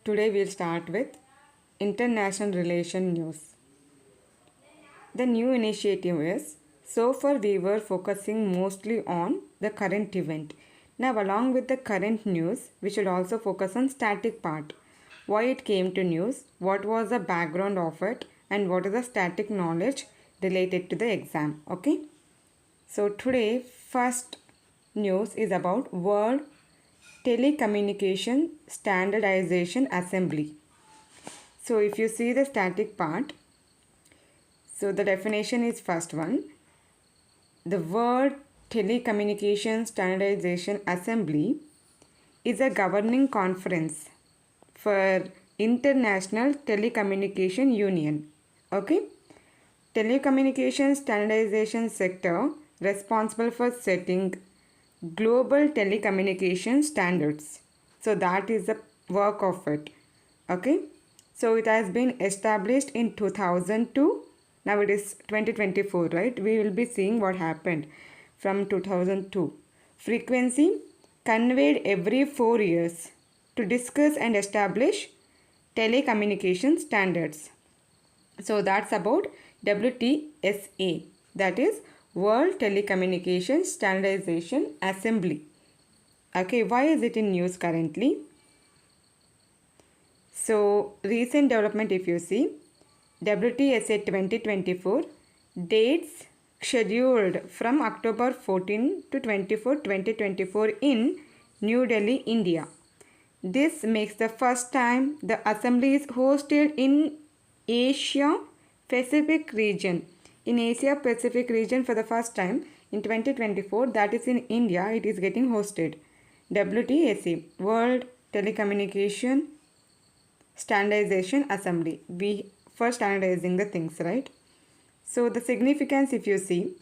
Today we'll start with international relation news. The new initiative is, so far we were focusing mostly on the current event. Now along with the current news, we should also focus on static part. Why it came to news, what was the background of it, and what is the static knowledge related to the exam. Okay. So today first news is about World Telecommunication Standardization Assembly. So if you see the static part, so the definition is first one. The World Telecommunication Standardization Assembly is a governing conference for International Telecommunication Union. Okay. Telecommunication standardization sector responsible for setting global telecommunication standards. So that is the work of it. Okay. So it has been established in 2002. Now it is 2024, right? We will be seeing what happened from 2002. Frequency conveyed every 4 years to discuss and establish telecommunication standards. So that's about WTSA, that is World Telecommunication Standardization Assembly. Okay, why is it in news currently? So recent development, if you see, WTSA 2024 dates scheduled from October 14 to 24, 2024 in New Delhi, India. This makes the first time the assembly is hosted in Asia Pacific region. In Asia Pacific region for the first time in 2024, that is in India, it is getting hosted. WTSA, World Telecommunication Standardization Assembly. We for standardizing the things, right? So the significance, if you see,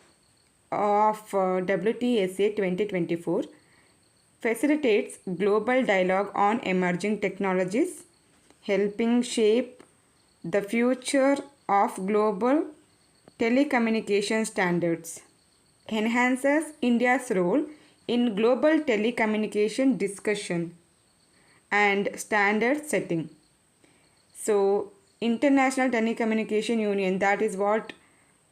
of WTSA 2024 facilitates global dialogue on emerging technologies, helping shape the future of global telecommunication standards, enhances India's role in global telecommunication discussion and standard setting. So International Telecommunication Union, that is what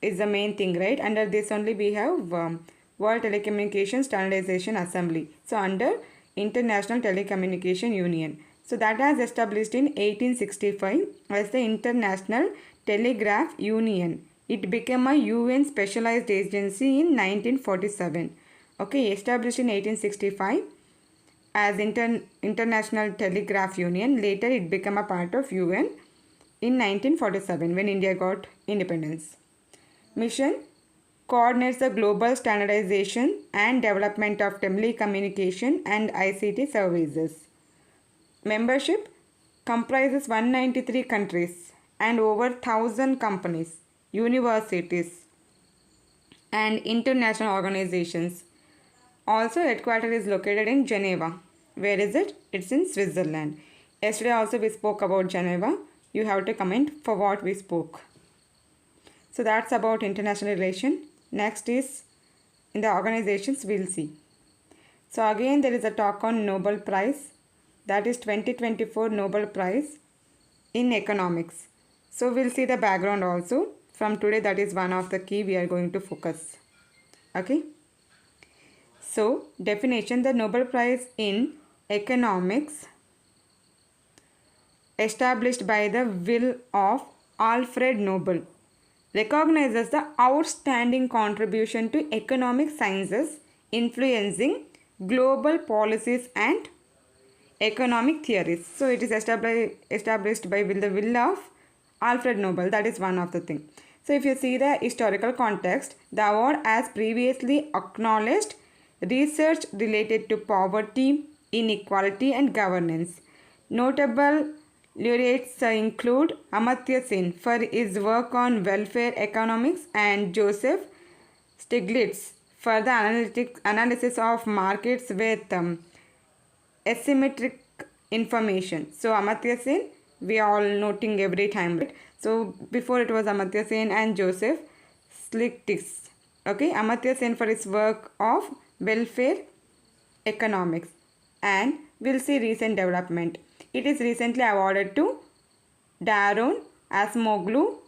is the main thing, right? Under this only we have World Telecommunication Standardization Assembly. So under International Telecommunication Union. So that was established in 1865 as the International Telegraph Union. It became a UN specialized agency in 1947. Okay, established in 1865 as International Telegraph Union. Later it became a part of UN in 1947 when India got independence. Mission coordinates the global standardization and development of telecommunication and ICT services. Membership comprises 193 countries and over 1,000 companies, universities and international organizations. Also, headquarters is located in Geneva. Where is it? It's in Switzerland. Yesterday also we spoke about Geneva. You have to comment for what we spoke. So that's about international relation. Next is in the organizations we'll see. So again there is a talk on Nobel Prize, that is 2024 Nobel Prize in economics. So we'll see the background also from today. That is one of the key we are going to focus. Okay. So definition, the Nobel Prize in economics established by the will of Alfred Nobel recognizes the outstanding contribution to economic sciences influencing global policies and economic theories. So it is established by the will of Alfred Nobel. That is one of the thing. So if you see the historical context, the award as previously acknowledged research related to poverty, inequality and governance. Notable laureates include Amartya Sen for his work on welfare economics and Joseph Stiglitz for the analysis of markets with asymmetric information. So Amartya Sen, we are all noting every time, right? So before it was Amartya Sen and Joseph Stiglitz. Okay, Amartya Sen for his work of welfare economics. And we'll see recent development. It is recently awarded to Daron Acemoglu,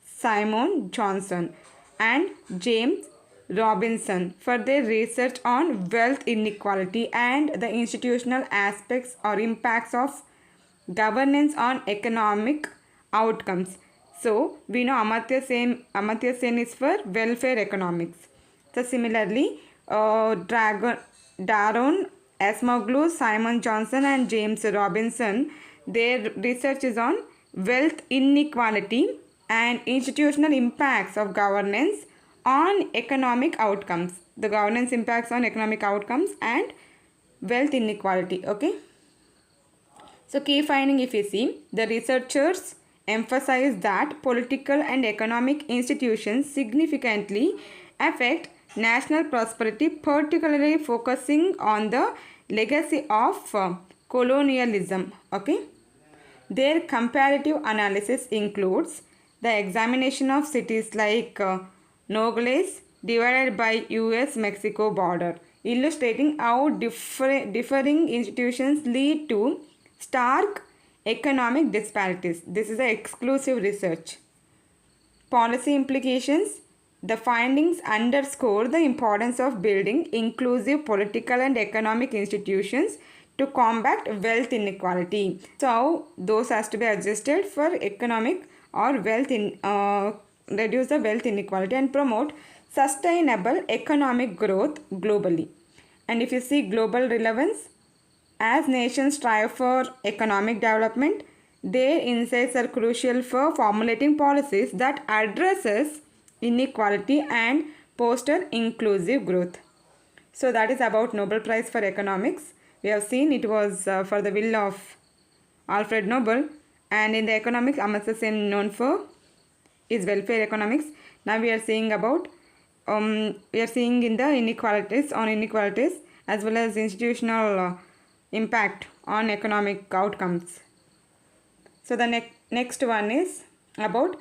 Simon Johnson and James Robinson for their research on wealth inequality and the institutional aspects or impacts of governance on economic outcomes. So we know Amartya Sen is for welfare economics. So similarly, Daron Acemoglu, Simon Johnson and James Robinson, their research is on wealth inequality and institutional impacts of governance on economic outcomes. The governance impacts on economic outcomes and wealth inequality. Okay. So key finding, if you see, the researchers emphasize that political and economic institutions significantly affect national prosperity, particularly focusing on the legacy of colonialism. Okay. Their comparative analysis includes the examination of cities like Nogales divided by US-Mexico border, illustrating how differing institutions lead to stark economic disparities. This is an exclusive research. Policy implications. The findings underscore the importance of building inclusive political and economic institutions to combat wealth inequality. So how those has to be adjusted for economic or reduce the wealth inequality and promote sustainable economic growth globally. And if you see global relevance, as nations strive for economic development, their insights are crucial for formulating policies that addresses inequality and foster inclusive growth. So that is about Nobel Prize for Economics. We have seen it was for the will of Alfred Nobel, and in the economics, Amartya Sen known for is welfare economics. Now we are seeing about we are seeing in the inequalities as well as institutional impact on economic outcomes. So the next one is about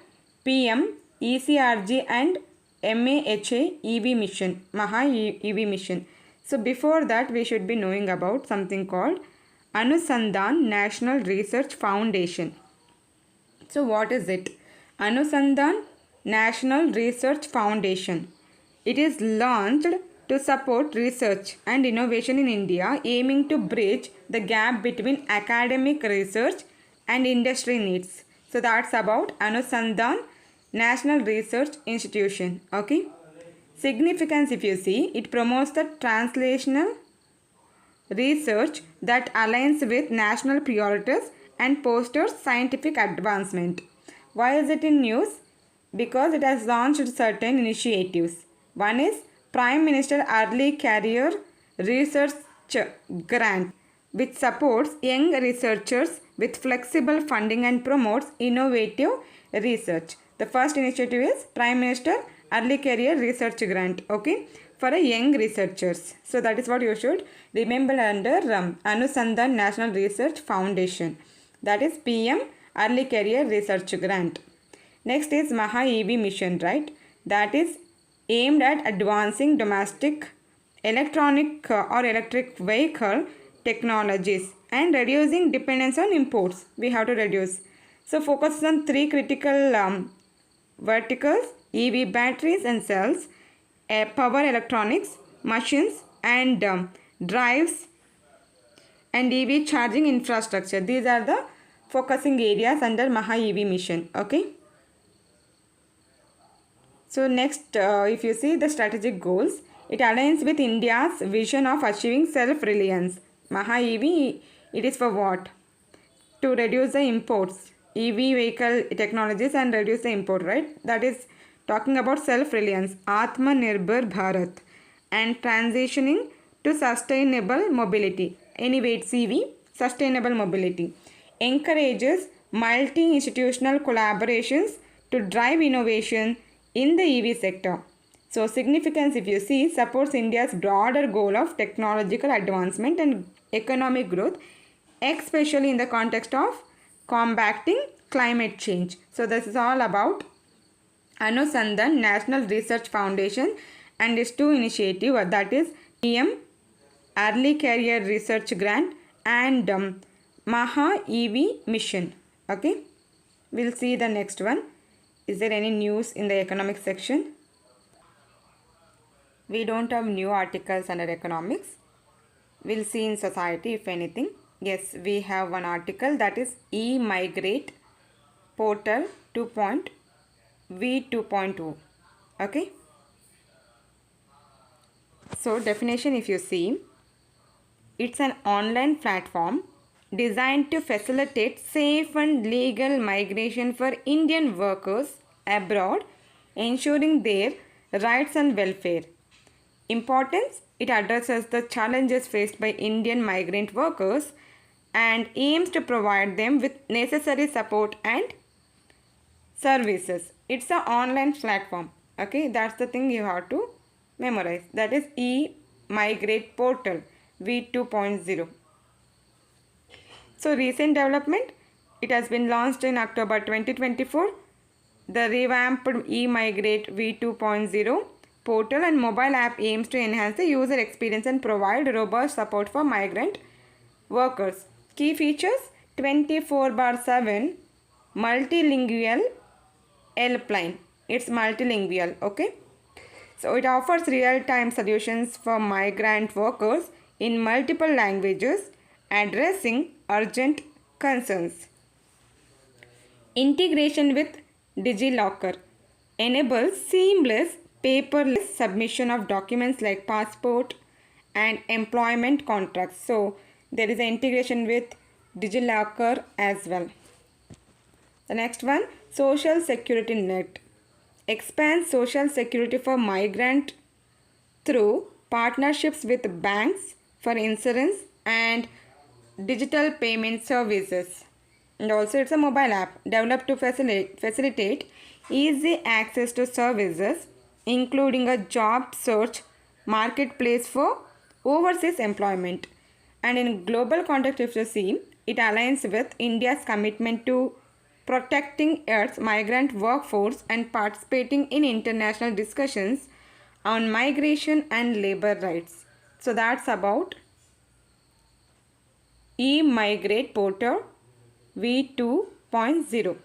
PM ECRG and MAHA EV mission, Maha EV mission. So before that, we should be knowing about something called Anusandhan National Research Foundation. So what is it? Anusandhan National Research Foundation. It is launched to support research and innovation in India, aiming to bridge the gap between academic research and industry needs. So that's about Anusandhan National Research Institution. Okay. Significance, if you see, it promotes the translational research that aligns with national priorities and fosters scientific advancement. Why is it in news? Because it has launched certain initiatives. One is Prime Minister Early Career Research Grant, which supports young researchers with flexible funding and promotes innovative research. The first initiative is Prime Minister Early Career Research Grant, okay, for a young researchers. So that is what you should remember under Anusandhan National Research Foundation. That is PM Early Career Research Grant. Next is Maha EV mission, right? That is aimed at advancing domestic electronic or electric vehicle technologies and reducing dependence on imports. We have to reduce. So focus on three critical verticals: EV batteries and cells, power electronics, machines and drives, and EV charging infrastructure. These are the focusing areas under Maha EV mission. Okay. So next, if you see the strategic goals, it aligns with India's vision of achieving self-reliance. Maha EV, it is for what? To reduce the imports, EV vehicle technologies and reduce the import, right? That is talking about self-reliance, Atmanirbhar Bharat, and transitioning to sustainable mobility. Anyway, it's EV, sustainable mobility. Encourages multi-institutional collaborations to drive innovation in the EV sector. So significance, if you see, supports India's broader goal of technological advancement and economic growth, especially in the context of combating climate change. So this is all about Anusandhan National Research Foundation and its two initiative, that is PM Early Career Research Grant and Maha EV mission. Okay, we'll see the next one. Is there any news in the economics section? We don't have new articles under economics. We'll see in society if anything. Yes, we have one article, that is e-migrate portal 2.v2.2. Okay. So definition, if you see, it's an online platform designed to facilitate safe and legal migration for Indian workers abroad, ensuring their rights and welfare. Importance: it addresses the challenges faced by Indian migrant workers and aims to provide them with necessary support and services. It's an online platform. Okay, that's the thing you have to memorize. That is e-migrate portal v2.0. So recent development, it has been launched in October 2024. The revamped e-migrate v2.0 portal and mobile app aims to enhance the user experience and provide robust support for migrant workers. Key features: 24/7 multilingual helpline. It's multilingual. Okay. So it offers real-time solutions for migrant workers in multiple languages, addressing urgent concerns. Integration with DigiLocker enables seamless paperless submission of documents like passport and employment contracts. So there is an integration with DigiLocker as well. The next one, social security net, expands social security for migrant through partnerships with banks for insurance and digital payment services. And also it's a mobile app developed to facilitate easy access to services, including a job search marketplace for overseas employment. And in global context, if you see, it aligns with India's commitment to protecting its migrant workforce and participating in international discussions on migration and labor rights. So that's about e-migrate portal v2.0,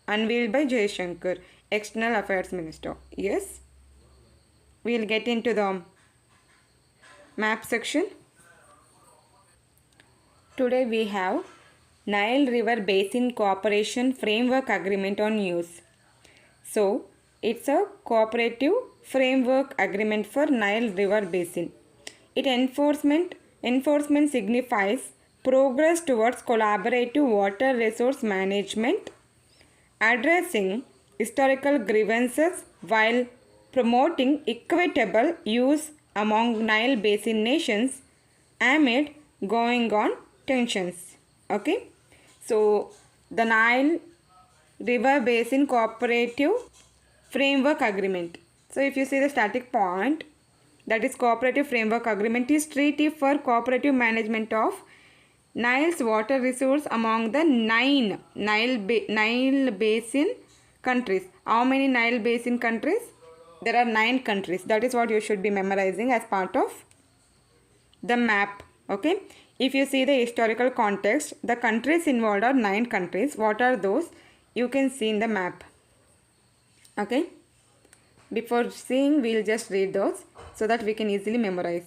unveiled by Jaishankar, External Affairs Minister. Yes, we'll get into the map section. Today we have Nile River Basin Cooperation Framework Agreement on use. So it's a cooperative framework agreement for Nile River Basin. It enforcement signifies progress towards collaborative water resource management, addressing historical grievances while promoting equitable use among Nile Basin nations amid going on tensions. Okay, so the Nile River Basin Cooperative Framework Agreement. So if you see the static point, that is Cooperative Framework Agreement is treaty for cooperative management of Nile's water resource among the 9 Nile Basin countries. How many Nile Basin countries? There are 9 countries. That is what you should be memorizing as part of the map. Okay. If you see the historical context, the countries involved are 9 countries. What are those? You can see in the map. Okay. Before seeing, we will just read those so that we can easily memorize.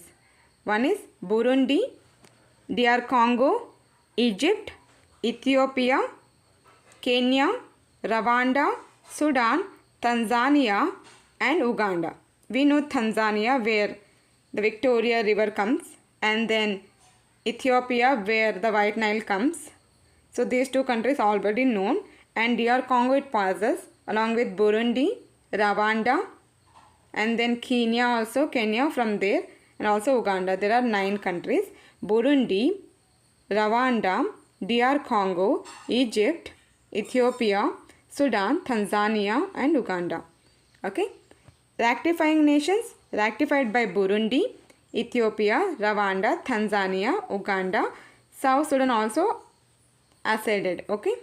One is Burundi, DR Congo, Egypt, Ethiopia, Kenya, Rwanda, Sudan, Tanzania and Uganda. We know Tanzania where the Victoria River comes, and then Ethiopia where the White Nile comes. So these 2 countries already known, and DR Congo it passes along with Burundi, Rwanda and then Kenya from there, and also Uganda. There are 9 countries: Burundi, Rwanda, DR Congo, Egypt, Ethiopia, Sudan, Tanzania and Uganda. Okay. Rectifying nations ratified by Burundi, Ethiopia, Rwanda, Tanzania, Uganda. South Sudan also acceded. Okay.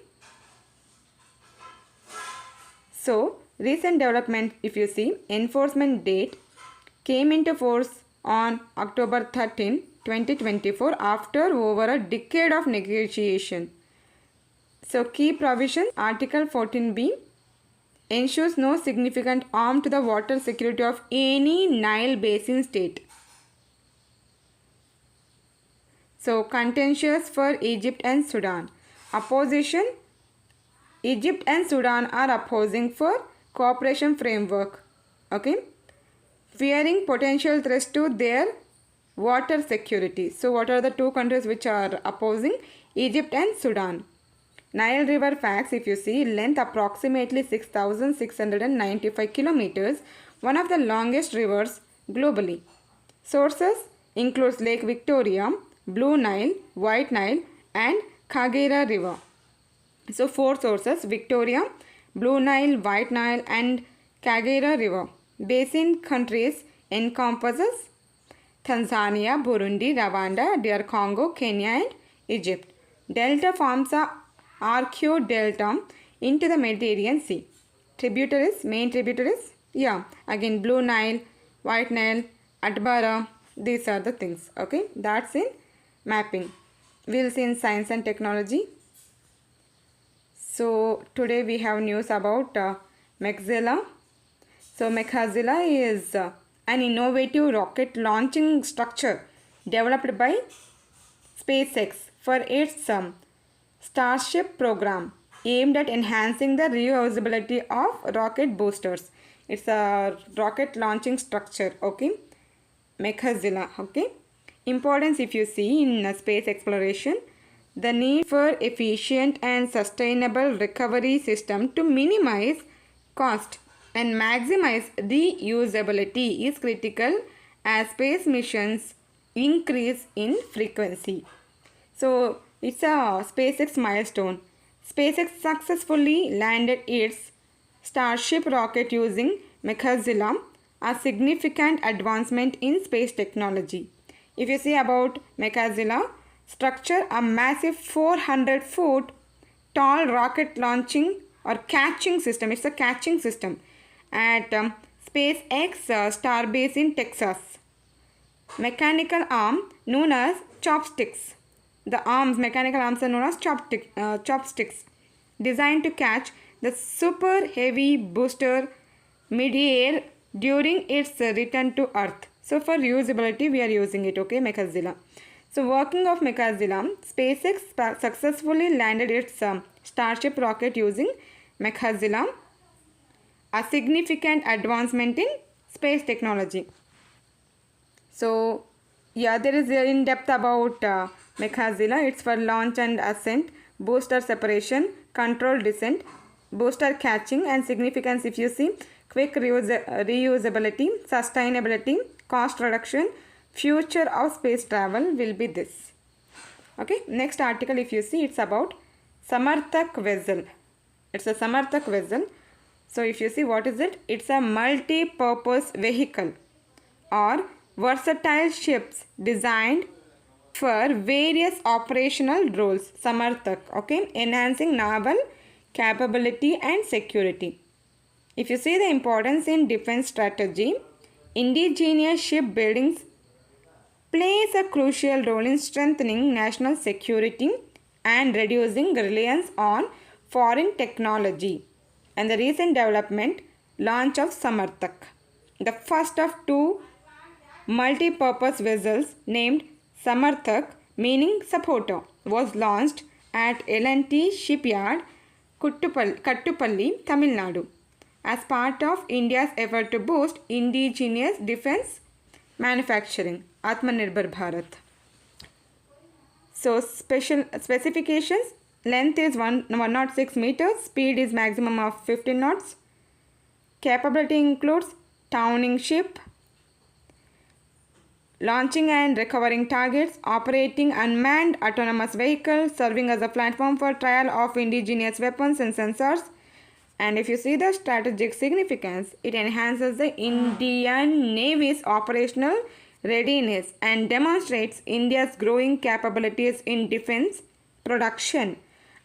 So recent development, if you see, enforcement date came into force on October 13, 2024 after over a decade of negotiation. So key provisions, Article 14B ensures no significant harm to the water security of any Nile Basin state. So contentious for Egypt and Sudan. Opposition, Egypt and Sudan are opposing for cooperation framework. Okay. Fearing potential threats to their water security. So what are the two countries which are opposing? Egypt and Sudan. Nile River facts, if you see, length approximately 6,695 kilometers, one of the longest rivers globally. Sources includes Lake Victoria, Blue Nile, White Nile and Kagera River. So 4 sources: Victoria, Blue Nile, White Nile and Kagera River. Basin countries encompasses Tanzania, Burundi, Rwanda, DR Congo, Kenya and Egypt. Delta forms a archeo delta into the Mediterranean Sea. Tributaries, main tributaries, again Blue Nile, White Nile, Atbara, these are the things. Okay, that's in mapping. We'll see in science and technology. So today we have news about Mechazilla. So Mechazilla is an innovative rocket launching structure developed by SpaceX for its Starship program aimed at enhancing the reusability of rocket boosters. It's a rocket launching structure. Okay, Mechazilla. Okay, importance, if you see in space exploration, the need for efficient and sustainable recovery system to minimize cost and maximize reusability is critical as space missions increase in frequency. So it's a SpaceX milestone. SpaceX successfully landed its Starship rocket using Mechazilla, a significant advancement in space technology. If you see about Mechazilla, structure a massive 400-foot tall rocket launching or catching system. It's a catching system at SpaceX Starbase in Texas. Mechanical arm known as chopsticks. The mechanical arms are known as chopsticks, designed to catch the super heavy booster mid-air during its return to Earth. So for reusability we are using it. Okay, Mechazilla. So working of Mechazilla, SpaceX successfully landed its Starship rocket using Mechazilla, a significant advancement in space technology. So there is in depth about Mechazilla. It's for launch and ascent, booster separation, controlled descent, booster catching, and significance, if you see, quick reusability, sustainability, cost reduction, future of space travel will be this. Okay, next article, if you see, it's about Samarthak vessel. It's a Samarthak vessel. So if you see, what is it? It's a multi-purpose vehicle or versatile ships designed for various operational roles. Samarthak, okay, enhancing naval capability and security. If you see the importance in defense strategy, indigenous shipbuilding plays a crucial role in strengthening national security and reducing reliance on foreign technology. And the recent development, launch of Samarthak, the first of 2 multi-purpose vessels named Samarthak, meaning supporter, was launched at L&T shipyard, Kattupalli, Tamil Nadu, as part of India's effort to boost indigenous defense manufacturing, Atmanirbhar Bharat. So specifications, length is 106 meters, speed is maximum of 15 knots. Capability includes towing ship, launching and recovering targets, operating unmanned autonomous vehicles, serving as a platform for trial of indigenous weapons and sensors. And if you see the strategic significance, it enhances the Indian Navy's operational readiness and demonstrates India's growing capabilities in defense production,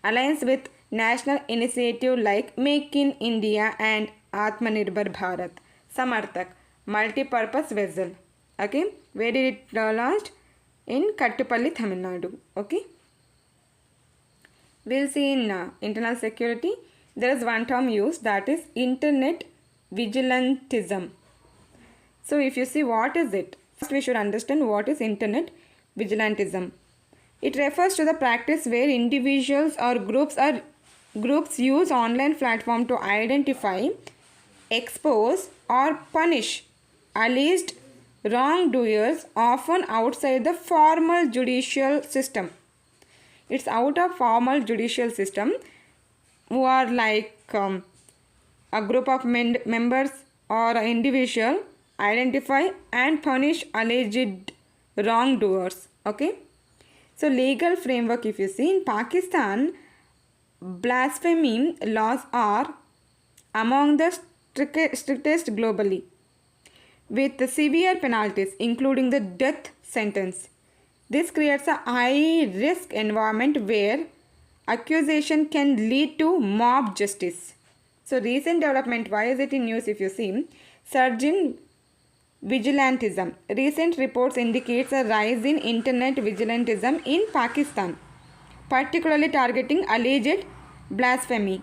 aligns with national initiatives like Make in India and Atmanirbhar Bharat. Samarthak, multi-purpose vessel. Okay, where did it launched? in Kattupalli, Tamil Nadu. Okay. We'll see in internal security. There is one term used, that is internet vigilantism. So if you see what is it, first we should understand what is internet vigilantism. It refers to the practice where individuals or groups use online platform to identify, expose or punish alleged wrongdoers, often outside the formal judicial system. It's out of formal judicial system, who are like a group of members or an individual identify and punish alleged wrongdoers. Okay. So legal framework, if you see, in Pakistan, blasphemy laws are among the strictest globally, with severe penalties including the death sentence. This creates a high risk environment where accusation can lead to mob justice. So recent development, why is it in news if you see? Surge in vigilantism. Recent reports indicates a rise in internet vigilantism in Pakistan, particularly targeting alleged blasphemy.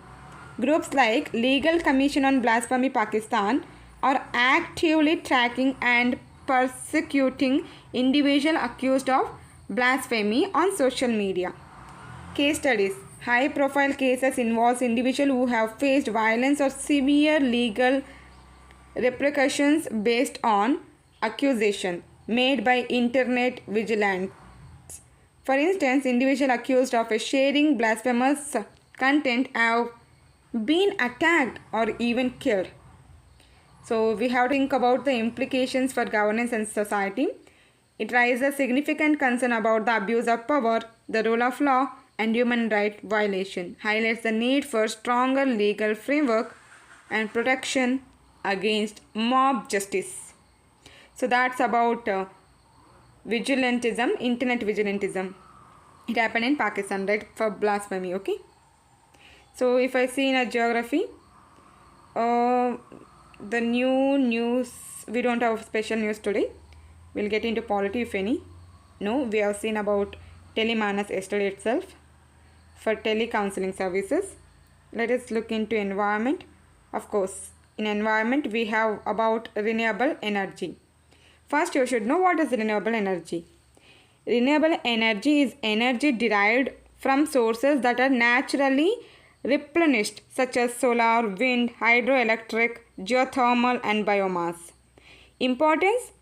Groups like Legal Commission on Blasphemy Pakistan are actively tracking and persecuting individuals accused of blasphemy on social media. Case studies. High profile cases involve individuals who have faced violence or severe legal repercussions based on accusation made by internet vigilantes. For instance, individuals accused of sharing blasphemous content have been attacked or even killed. So we have to think about the implications for governance and society. It raises significant concern about the abuse of power, the rule of law, and human rights violation. Highlights the need for stronger legal framework and protection against mob justice. So that's about vigilantism, internet vigilantism. It happened in Pakistan, right, for blasphemy. Okay. So if I see in a geography, the new news, we don't have special news today. We'll get into polity if any. No, we have seen about telemanas yesterday itself for telecounseling services. Let us look into environment. Of course, in environment we have about renewable energy. First, you should know what is renewable energy. Renewable energy is energy derived from sources that are naturally replenished, such as solar, wind, hydroelectric, geothermal and biomass. Importance: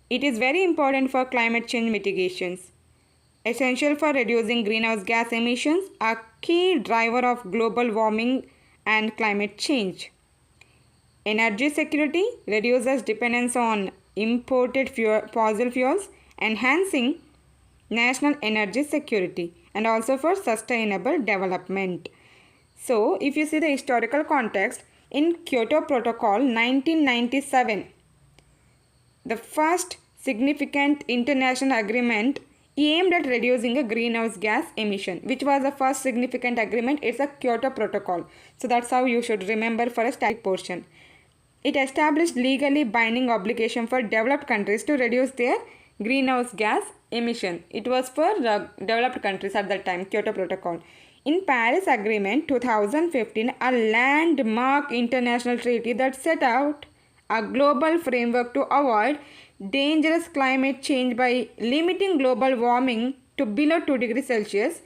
it is very important for climate change mitigations, essential for reducing greenhouse gas emissions, a key driver of global warming and climate change. Energy security reduces dependence on imported fossil fuels, enhancing national energy security and also for sustainable development. So, if you see the historical context, in Kyoto Protocol 1997, the first significant international agreement aimed at reducing a greenhouse gas emission. Which was the first significant agreement? It's a Kyoto Protocol. So that's how you should remember for a static portion. It established legally binding obligation for developed countries to reduce their greenhouse gas emission. It was for developed countries at that time, Kyoto Protocol. In Paris Agreement 2015, a landmark international treaty that set out a global framework to avoid dangerous climate change by limiting global warming to below 2 degrees Celsius,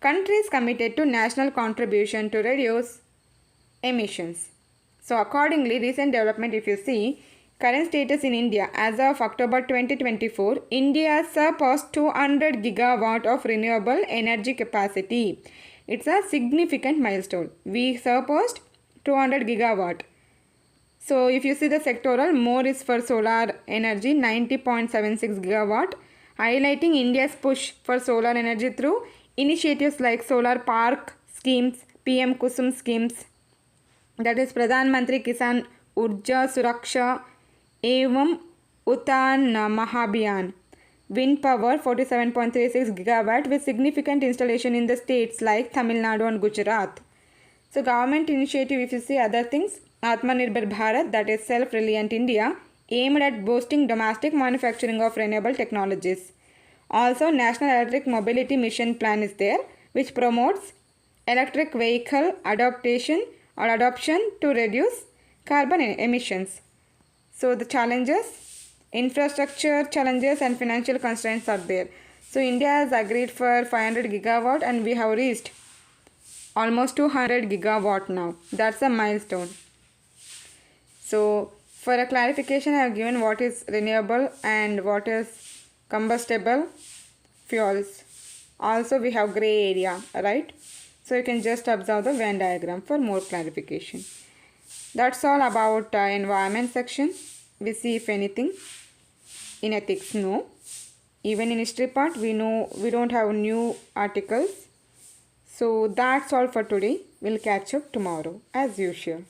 countries committed to national contribution to reduce emissions. So accordingly, recent development, if you see, current status in India as of October 2024, India surpassed 200 gigawatt of renewable energy capacity. It's a significant milestone. We surpassed 200 gigawatt. So if you see the sectoral, more is for solar energy, 90.76 gigawatt, highlighting India's push for solar energy through initiatives like solar park schemes, PM Kusum schemes, that is Pradhan Mantri Kisan Urja Suraksha Evam Utan Mahabhiyan. Wind power 47.36 gigawatt with significant installation in the states like Tamil Nadu and Gujarat. So government initiative, if you see other things, Atmanirbhar Bharat, that is self-reliant India, aimed at boosting domestic manufacturing of renewable technologies. Also, National Electric Mobility Mission Plan is there, which promotes electric vehicle adoption to reduce carbon emissions. So the challenges, infrastructure challenges and financial constraints are there. So India has agreed for 500 gigawatt and we have reached almost 200 gigawatt now. That's a milestone. So for a clarification, I have given what is renewable and what is combustible fuels. Also we have gray area, right? So you can just observe the Venn diagram for more clarification. That's all about environment section. We see if anything in ethics. No. Even in history part we know we don't have new articles. So that's all for today. We'll catch up tomorrow as usual.